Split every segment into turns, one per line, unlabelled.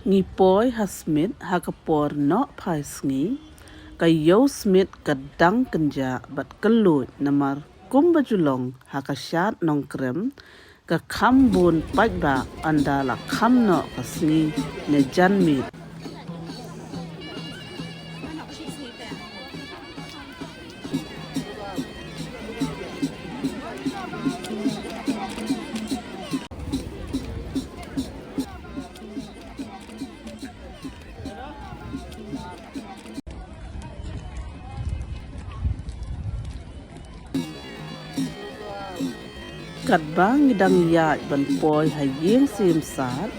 Ngipoi hasmit hakapor no paisngi kayo smit kadang kenja bat kelut namar kumbajulong hakasyat nongkrem ka kambun pajba andala kamno kasngi ne janmit. Kadba ngidang yat ban poi hayeng sim sat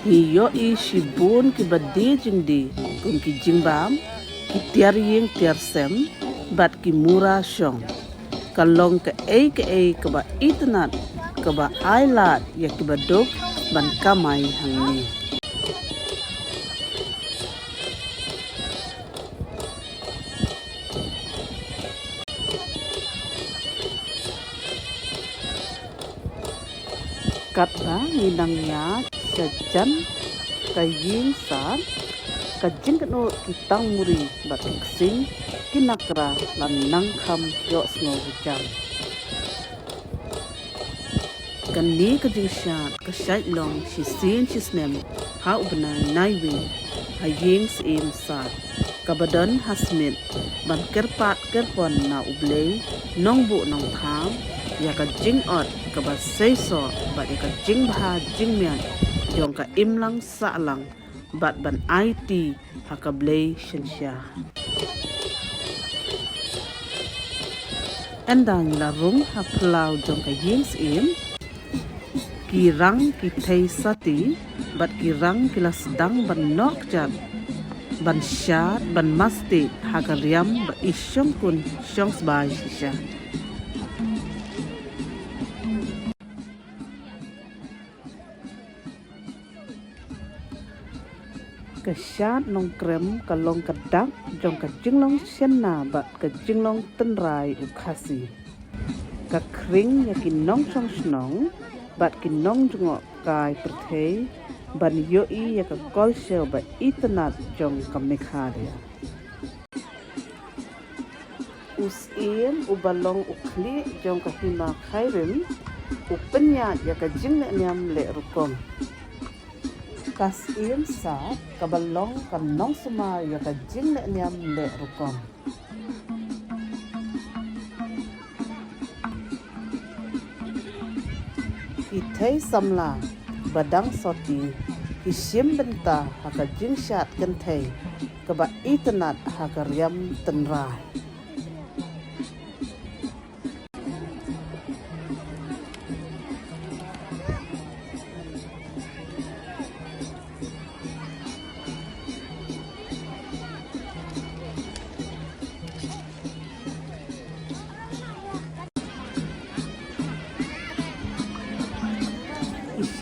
ni yo I shibun ki badi jingdi kun ki jingbam ki tiar yeng tiar sem bat ki mura shong kalong ke ei ke ba itnat ke ba ailat ya ki badok ban kamai hangni. Kadba ngidang yat sajan kayeng sat kajing keno kitang muri bat kiksing kinakra lan nangkham yo snow jam kanni kajing shat kasyait long shisin shisnem ha ubna naiwi hayeng sim sat kabadan hasmit ban kerpat kerpon na ublei nongbu nong thang ya ka jing ot ka ba seiso bat ya ka jing bha jing mian jong ka imlang salang bat ban IT hakablei shensha endang larung haplau jong ka yings im kirang ki thei sati bat kirang kilas dang ban nok jat ban shat ban masti hagariam ba isyong kun syong sbai shisha kasyat nong krem kalong kadak jong ka jinglong sienna bat ka jinglong tenrai ukasi ka kring ya kinong song snong bat kinong jungok kai perthei ban yoi ya ka kolsel ba itnat jong ka mekhadia usim ubalong ukli jong ka hima khairim upenya ya ka jingle nyam le rukom kasim sat kabalong kanong suma ya ka jingle nyam le rukom itay samla badang soti isim benta haka jingshat kentay kaba itnat haka riam tenrai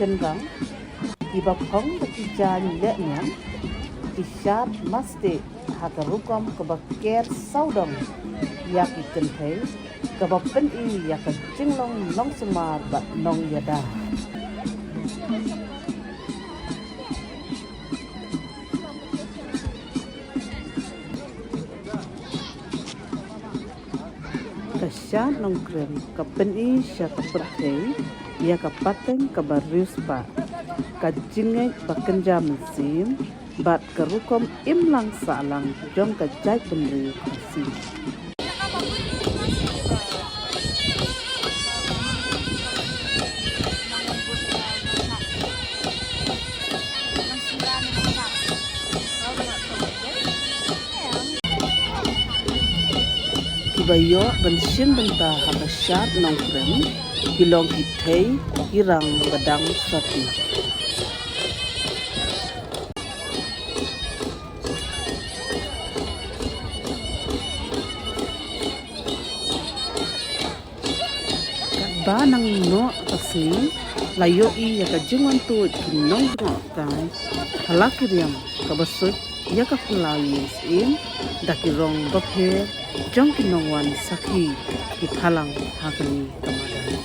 senrang iba phong bakijan leknya isyat masti hakarukom kebaker saudong yaki kentei kebapen I yaka jinglong nong semar bat nong yada kasyat nong krem kapen I syaka perthei ia kapateng kabaruspa kajingai bakenja mesin bat kerukom imlang salang jong kajai benri kasi kibayo bensin benta hakasyat nong krem hilong kitay hirang badang sati kadba nang no kasni layo I ya kajungan tu kinong no kai halakiriam kabasut ya ka pulawi in dakirong baphe jong kinongwan sakhi ki phalang hakani kamadan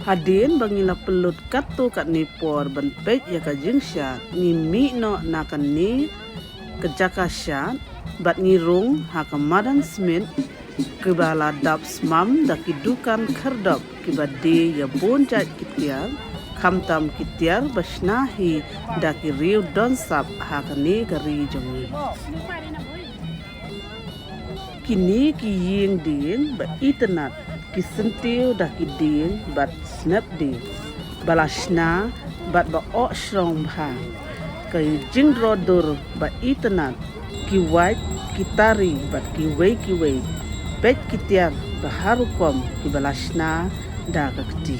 Hadin bangila pelut katu kat nipor ban pej ya ka jingshat ni mi no nakan ni kejaka syat bat ngirung ha kamadan smith kebala dap smam da kidukan kerdap kibade ya bonjat kitiar kamtam kitiar basnahi da kiriu donsap ha kane gari jongi kini ki ying ding ba internet kisentiu dah kiding bat snapdeal balashna bat ba okshrong bha kai jingdrodur ba internet ki white kitari bat ki wei pet kitiar baharukom ki balashna da kakti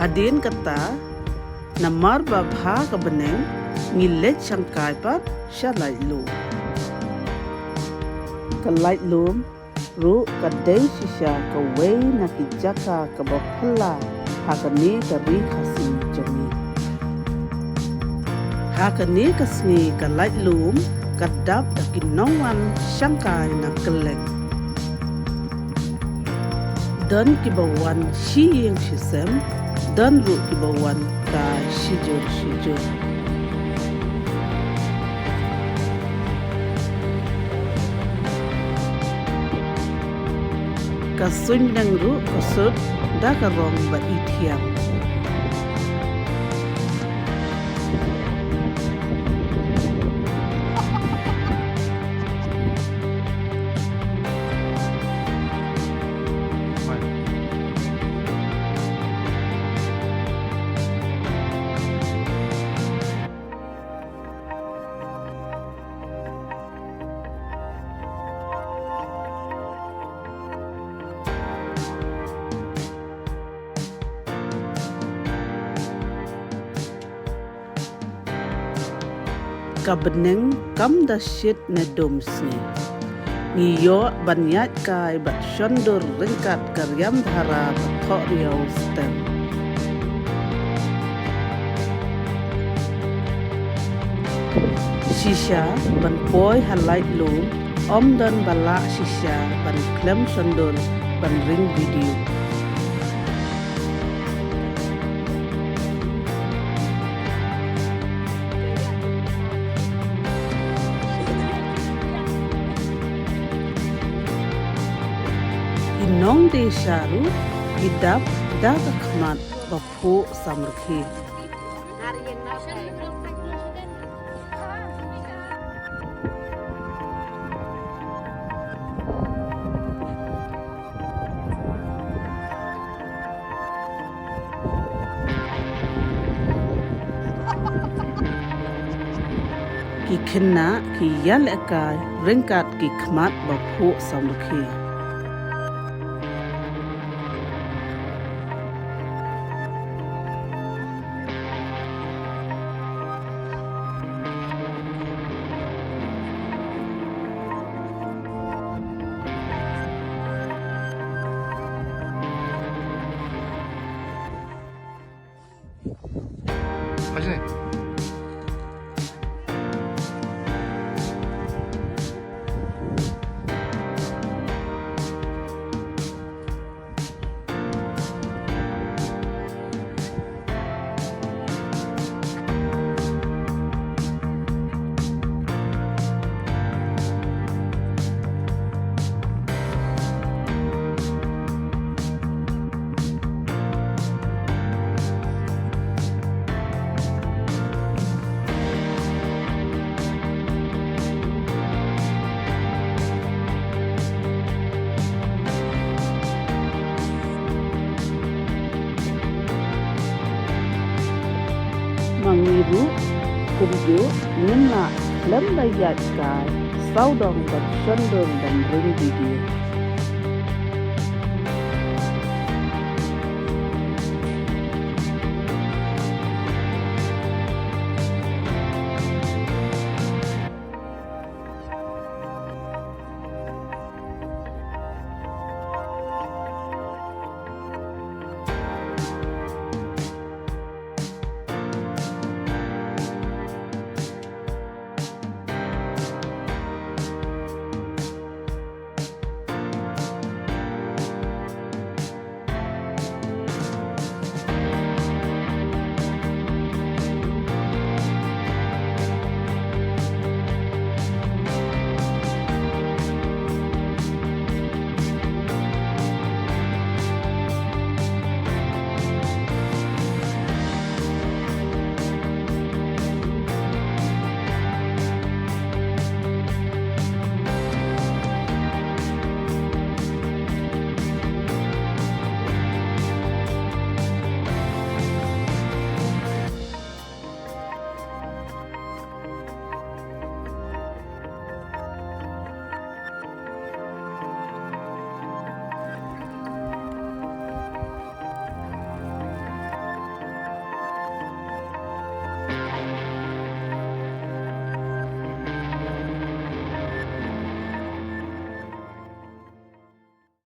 Hadin kata namar babha ka beneng ngilet sangkai pat shalai lu kalai lum ru kadai shisha ka wei na kijaka ka baphala hakani ka ri khasi jongi hakani kasni kalai lum kadap da kinongwan sangkai na keleng dan kibawan shi yang shisem dan ru kibawan ka shijur kasun dang ru kasut da karong ba ithiam kabeneng kam da shit na domsni niyo banyat kai bat shondur ringkat karyam dhara bathok riau stem shisha ban poi halai lu om dan bala shisha ban klem shondur ban ring video Nong de sharu idap da khmat bapu samrkhi ki khenna ki yal akai ringkat ki khmat ba phu samlakhi
하시네.
mangiru kumju ngenna lem bayat kai saudong dan sondong dan ring video